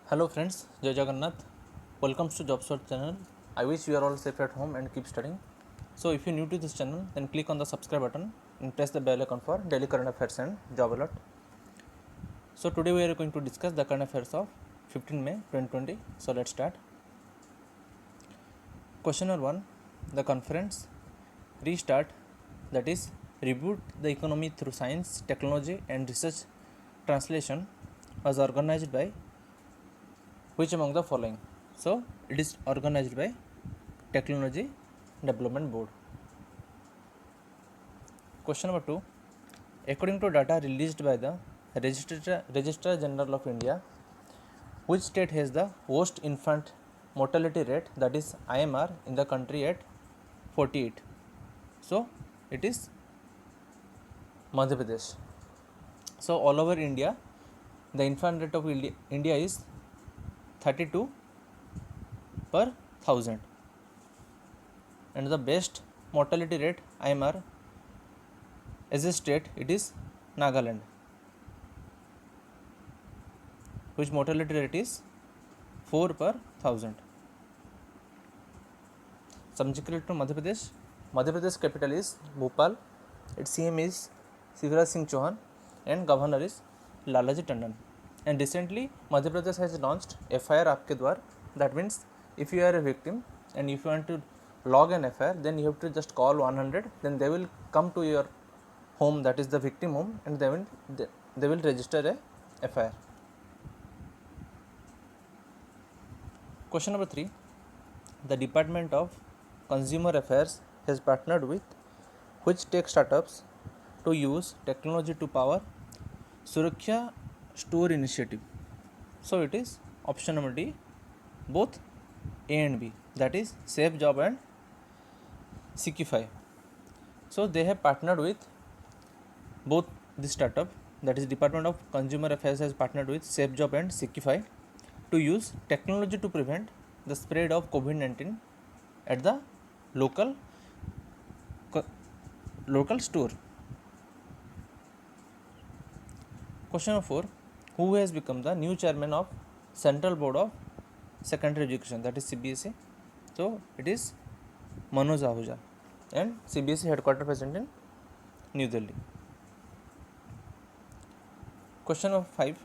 Hello friends, Jai Jagannath. Welcome to Job Search channel. I wish you are all safe at home and keep studying. So if you're new to this channel, then click on the subscribe button and press the bell icon for daily current affairs and job alert. So today we are going to discuss the current affairs of 15 May 2020. So let's start. Question number 1. The conference Restart, that is Reboot the Economy through Science, Technology and Research Translation, was organized by which among the following? So it is organized by Technology Development Board. Question number 2. According to data released by the Registrar General of India, which state has the worst infant mortality rate, that is IMR, in the country at 48? So it is Madhya Pradesh. So all over India, the infant rate of India is 32 per 1000, and the best mortality rate IMR as a state, it is Nagaland, which mortality rate is 4 per 1000. Subject to Madhya Pradesh. Madhya Pradesh capital is Bhopal. Its CM is Shivraj Singh Chauhan and governor is Lalaji Tandon. And recently Madhya Pradesh has launched FIR Aapke Dwar. That means if you are a victim and if you want to log an FIR, then you have to just call 100, then they will come to your home, that is the victim home, and they will register a FIR. Question number 3. The Department of Consumer Affairs has partnered with which tech startups to use technology to power Suraksha Store initiative? So it is option number D, both A and B, that is Safe Job and Seekify. So they have partnered with both this startup, that is Department of Consumer Affairs has partnered with Safe Job and Seekify to use technology to prevent the spread of COVID-19 at the local store. Question number 4. Who has become the new chairman of Central Board of Secondary Education, that is CBSE? So it is Manoj Ahuja, and CBSE headquarters present in New Delhi. Question number 5.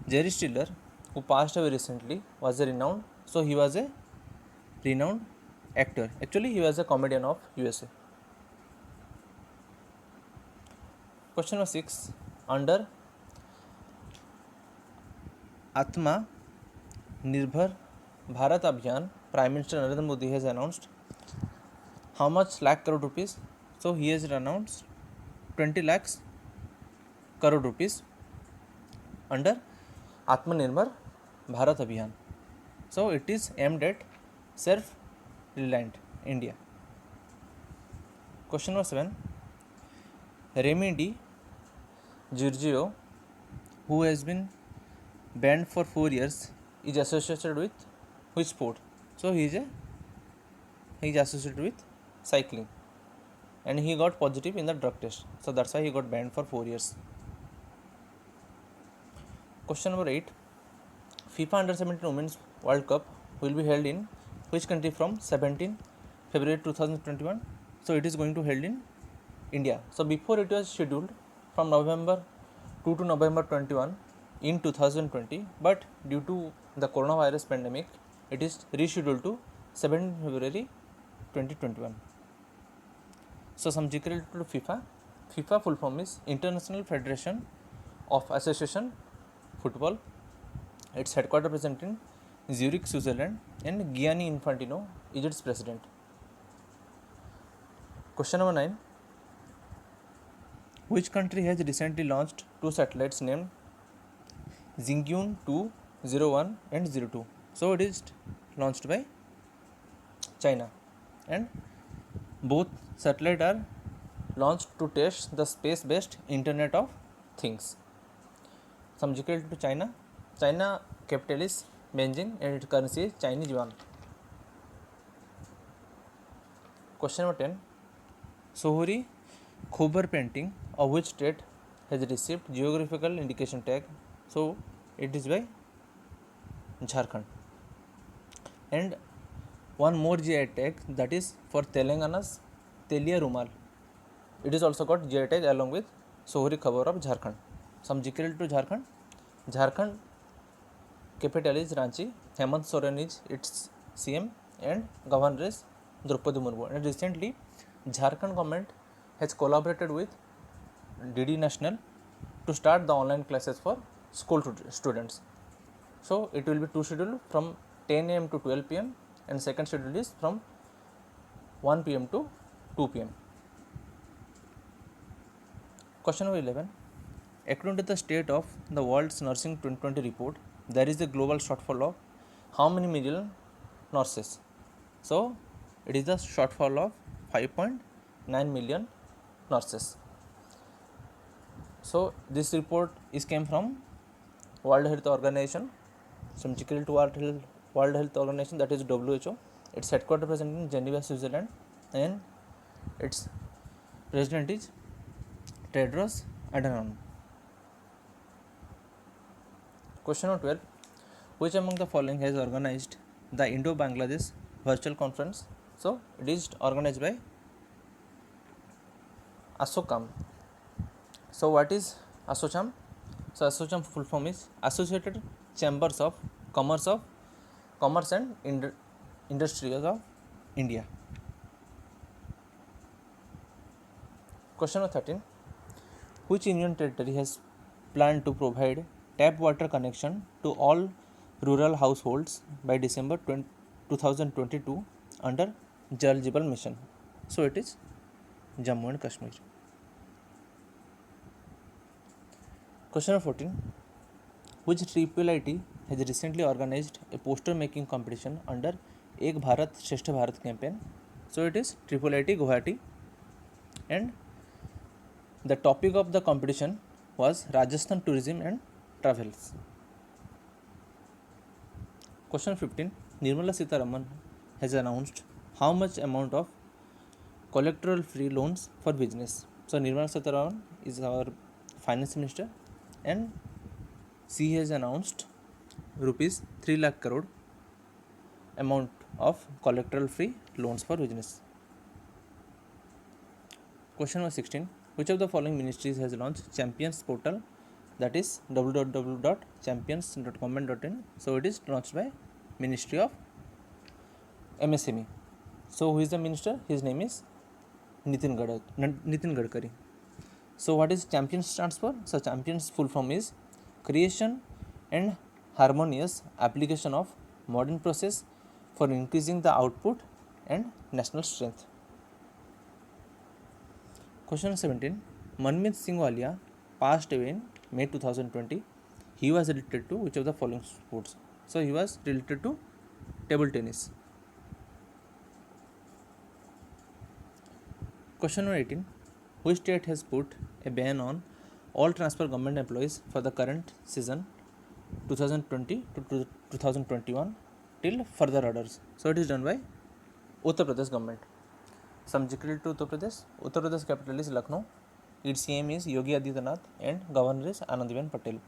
Jerry Stiller, who passed away recently, was a renowned actor. Actually, he was a comedian of USA. Question number 6. Under Atma Nirbhar Bharat Abhiyan, Prime Minister Narendra Modi has announced how much lakh crore rupees? So he has announced 20 lakhs crore rupees under Atmanirbhar Bharat Abhiyan. So it is aimed at self-reliant India. Question number 7. Remy D. Giorgio, who has been banned for 4 years, is associated with which sport? So he is associated with cycling, and he got positive in the drug test. So that's why he got banned for 4 years. Question number 8. FIFA Under-17 Women's World Cup will be held in which country from 17 February 2021? So it is going to held in India. So before it was scheduled from November 2 to November 21 in 2020, but due to the coronavirus pandemic, it is rescheduled to 17 February 2021. So some GK to FIFA. FIFA full form is International Federation of Association Football. Its headquarters present in Zurich, Switzerland, and Gianni Infantino is its president. Question number 9. Which country has recently launched 2 satellites named Xingyun 201 and 02? So it is launched by China, and both satellites are launched to test the space-based Internet of Things. Some GK to China. China capital is Beijing and its currency is Chinese yuan. Question number 10. Sohri Khobar painting of which state has received geographical indication tag? So it is by Jharkhand. And one more GI tag, that is for Telangana's Telia Rumal. It is also got GI tag along with Sohri Khabar of Jharkhand. Some GK to Jharkhand. Jharkhand capital is Ranchi. Hemant Soren is its CM and governor is Draupadi Murmu. And recently, Jharkhand government has collaborated with DD National to start the online classes for school students. So it will be two schedule from 10 a.m. to 12 p.m. and second schedule is from 1 p.m. to 2 p.m. Question number 11. According to the state of the world's nursing 2020 report, there is a global shortfall of how many million nurses? So it is the shortfall of 5.9 million nurses. So this report is came from World Health Organization, some to World Health Organization, that is WHO. Its headquarters present in Geneva, Switzerland, and its president is Tedros Adhanom. Question number 12. Which among the following has organized the Indo-Bangladesh virtual conference? So it is organized by ASSOCHAM. So what is ASSOCHAM? So ASSOCHAM full form is Associated Chambers of Commerce and Industries of India. Question number 13. Which Union territory has planned to provide tap water connection to all rural households by December 2022 under Jal Jeevan Mission? So it is Jammu and Kashmir. Question number 14. Which IIIT has recently organized a poster making competition under Ek Bharat Shreshtha Bharat campaign? So it is IIIT Guwahati, and the topic of the competition was Rajasthan tourism and travels. Question 15. Nirmala Sitharaman has announced how much amount of collateral free loans for business. So Nirmala Sitharaman is our finance minister, and she has announced rupees 3 lakh crore amount of collateral free loans for business. Question number 16. Which of the following ministries has launched Champions portal, that is www.champions.government.in? So it is launched by Ministry of MSME. So who is the minister? His name is Nitin Gadkari. So what is Champions stands for? So Champions full form is Creation and Harmonious Application of Modern Process for Increasing the Output and National Strength. Question 17. Manmeet Singh Walia passed away in May 2020. He was related to which of the following sports? So he was related to table tennis. Question number 18. Which state has put a ban on all transfer government employees for the current season 2020 to 2021 till further orders? So it is done by Uttar Pradesh government. Some secret to Uttar Pradesh. Uttar Pradesh capital is Lucknow. Its CM is Yogi Adityanath and governor is Anandiben Patel.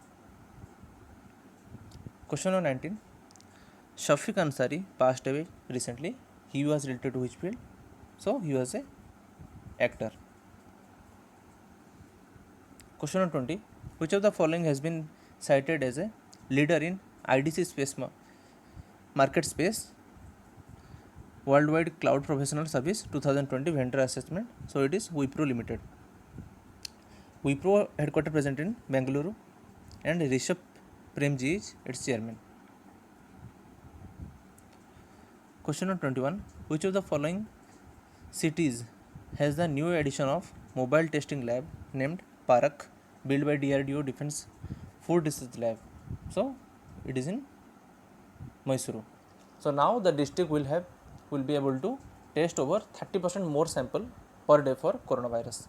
Question number 19. Shafiq Ansari passed away recently. He was related to which field? So he was a actor. Question number 20. Which of the following has been cited as a leader in IDC space market space Worldwide Cloud Professional Service 2020 vendor assessment? So it is Wipro Limited. Wipro headquarters present in Bengaluru, and Rishabh Premji is its chairman. Question number 21. Which of the following cities has the new addition of mobile testing lab named Parak, built by DRDO Defense Food Research Lab? So it is in Mysuru. So now the district will be able to test over 30% more sample per day for coronavirus.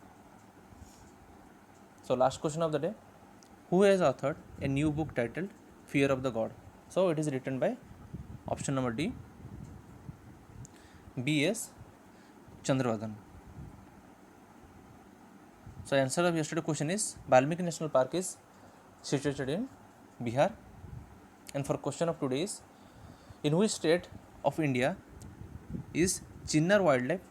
So last question of the day. Who has authored a new book titled Fear of the God? So it is written by option number D, B.S. Chandravardhan. So answer of yesterday's question is Valmiki National Park is situated in Bihar. And for question of today is, in which state of India is Chinnar Wildlife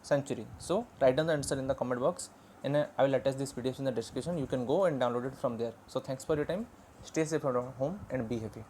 Sanctuary? So write down the answer in the comment box, and I will attach this PDF in the description. You can go and download it from there. So thanks for your time. Stay safe at home and be happy.